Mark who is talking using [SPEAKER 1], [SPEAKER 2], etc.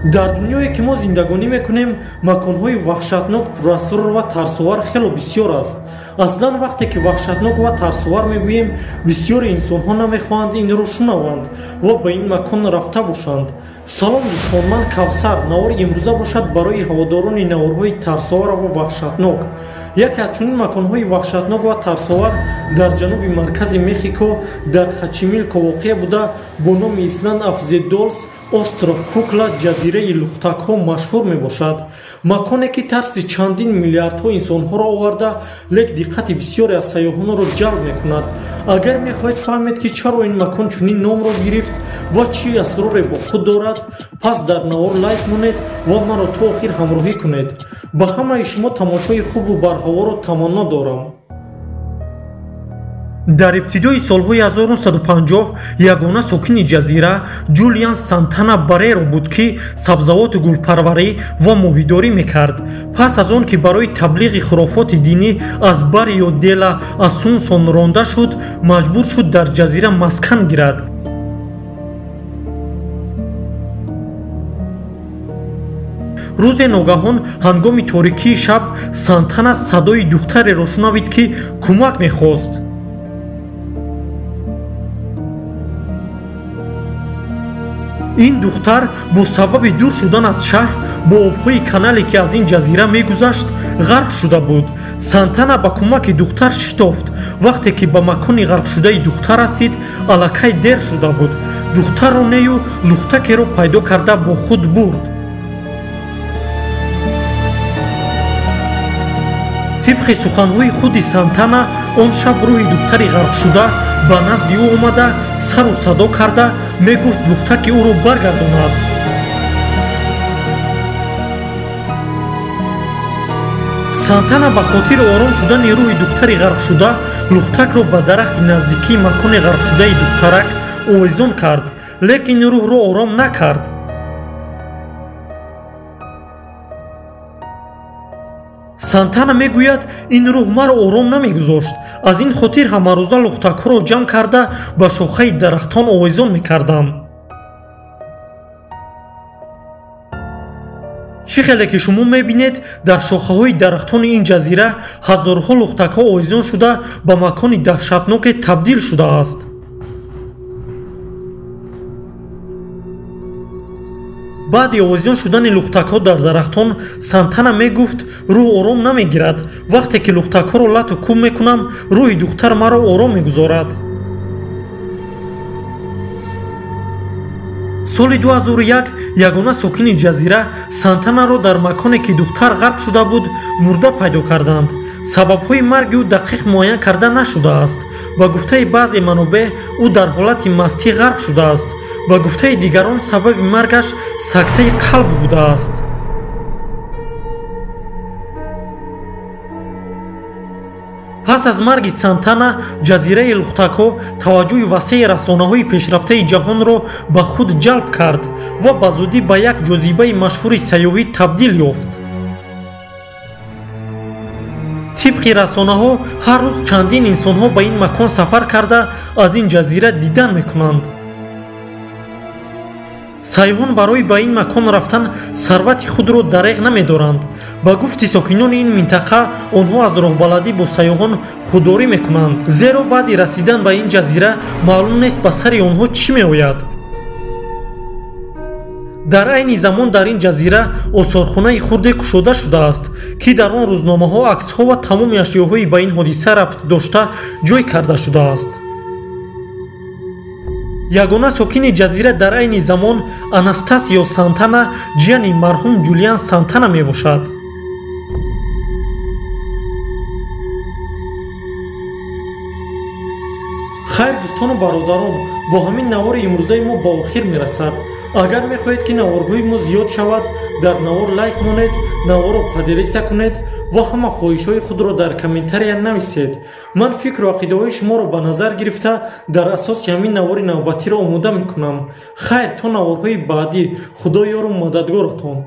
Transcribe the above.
[SPEAKER 1] дар дунёе ки мо зиндагонӣ мекунем маконҳои ваҳшатнок пурасрор ва тарсовар хело бисёр аст. аслан вақте ки ваҳшатнок ва тарсовар мегӯем, бисёри инсонҳо намехоҳанд инро шунаванд ва ба ин макон рафта бошанд. салом дӯстон, ман Кавсар. Навори имрӯза бошад барои ҳаводорони наворҳои тарсовар ва ваҳшатнок. яке аз чунин маконҳои ваҳшатнок ва тарсовар дар ҷануби маркази Мехико дар Хачимилко воқеъ буда бо номи исланд Афзедолс остров Кукла ҷазираи лухтакҳо машҳур мебошад. маконе ки тарси чандин миллиардҳо инсонҳоро оварда, лек диққати бисёре аз сайёҳонро ҷалб мекунад. агар мехоҳед фаҳмед ки чаро ин макон чунин номро гирифт ва чӣ асроре бо худ дорад, пас дар навор лайк монед ва маро то охир ҳамроҳӣ кунед. ба ҳамаи шумо тамошои хубу барҳаворо таманно дорам. дар ибтидои солҳои 1950 ягона сокини ҷазира Ҷулиан Сантана Бареро буд, ки сабзавоту гулпарварӣ ва моҳидорӣ мекард. пас аз он ки барои таблиғи хурофоти динӣ аз Баррио де ла Асунсон ронда шуд, маҷбур шуд дар ҷазира маскан гирад. рӯзе ногаҳон ҳангоми торикии шаб Сантана садои духтареро шунавид, ки кӯмак мехост. ин духтар бо сабаби дур шудан аз шаҳр бо обҳои канале ки аз ин ҷазира мегузашт ғарқ шуда буд. Сантана ба кӯмаки духтар шитофт. вақте ки ба макони ғарқшудаи духтар расид, аллакай дер шуда буд. духтарро нею лухтакеро пайдо карда бо худ бурд. тибқи суханҳои худи Сантана, он шаб рӯҳи духтари ғарқшуда ба назди ӯ омада, сару садо карда мегуфт лухтаки ӯро баргардонад. Сантана ба хотири ором шудани рӯҳи духтари ғарқшуда лухтакро ба дарахти наздикии макони ғарқшудаи духтарак овезон кард, лекин рӯҳро ором накард. Сантана мегӯяд, ин рӯҳ маро ором намегузошт. аз ин хотир ҳамарӯза лухтакҳоро ҷамъ карда ба шохаи дарахтон овезон мекардам. чӣ хеле ки шумо мебинед, дар шохаҳои дарахтони ин ҷазира ҳазорҳо лухтакҳо овезон шуда ба макони даҳшатноке табдил шудааст. баъди овезон шудани лухтакҳо дар дарахтон, Сантана мегуфт, рӯҳ ором намегирад. вақте ки лухтакҳоро лату кӯб мекунам, рӯҳи духтар маро ором мегузорад. соли 2001 ягона сокини ҷазира Сантанаро дар маконе ки духтар ғарқ шуда буд, мурда пайдо карданд. сабабҳои марги ӯ дақиқ муайян карда нашудааст. ба гуфтаи баъзе манобеъ, ӯ дар ҳолати мастӣ ғарқ шудааст. ба гуфтаи дигарон сабаби маргаш сактаи қалб будааст. пас аз марги Сантана, ҷазираи лухтакҳо таваҷҷӯҳи васеъи расонаҳои пешрафтаи ҷаҳонро ба худ ҷалб кард ва ба зудӣ ба як ҷозибаи машҳури сайёҳӣ табдил ёфт. тибқи расонаҳо, ҳар рӯз чандин инсонҳо ба ин макон сафар карда аз ин ҷазира дидан мекунанд. сайёҳон барои ба ин макон рафтан сарвати худро дареғ намедоранд. ба гуфти сокинони ин минтақа, онҳо аз роҳбаладӣ бо сайёҳон худдорӣ мекунанд, зеро баъди расидан ба ин ҷазира маълум нест ба сари онҳо чӣ меояд. дар айни замон дар ин ҷазира осорхонаи хурде кушода шудааст, ки дар он рӯзномаҳо аксҳо ва тамоми ашёҳои ба ин ҳодиса рабт дошта ҷой карда шудааст. ягона сокини ҷазира дар айни замон Анастасио Сантана, ҷияни марҳум Ҷулиан Сантана мебошад. хайр дӯстону бародарон, бо ҳамин навори имрӯзаи мо ба охир мерасад. агар мехоҳед ки наворҳои мо зиёд шавад, дар навор лайк монед, наворро падилиста кунед ва ҳама хоҳишҳои худро дар комментария нависед. ман фикру ақидаҳои шуморо ба назар гирифта дар асоси ҳамин навори навбатиро омода мекунам. хайр, то наворҳои баъдӣ. худо ёру мададгоратон.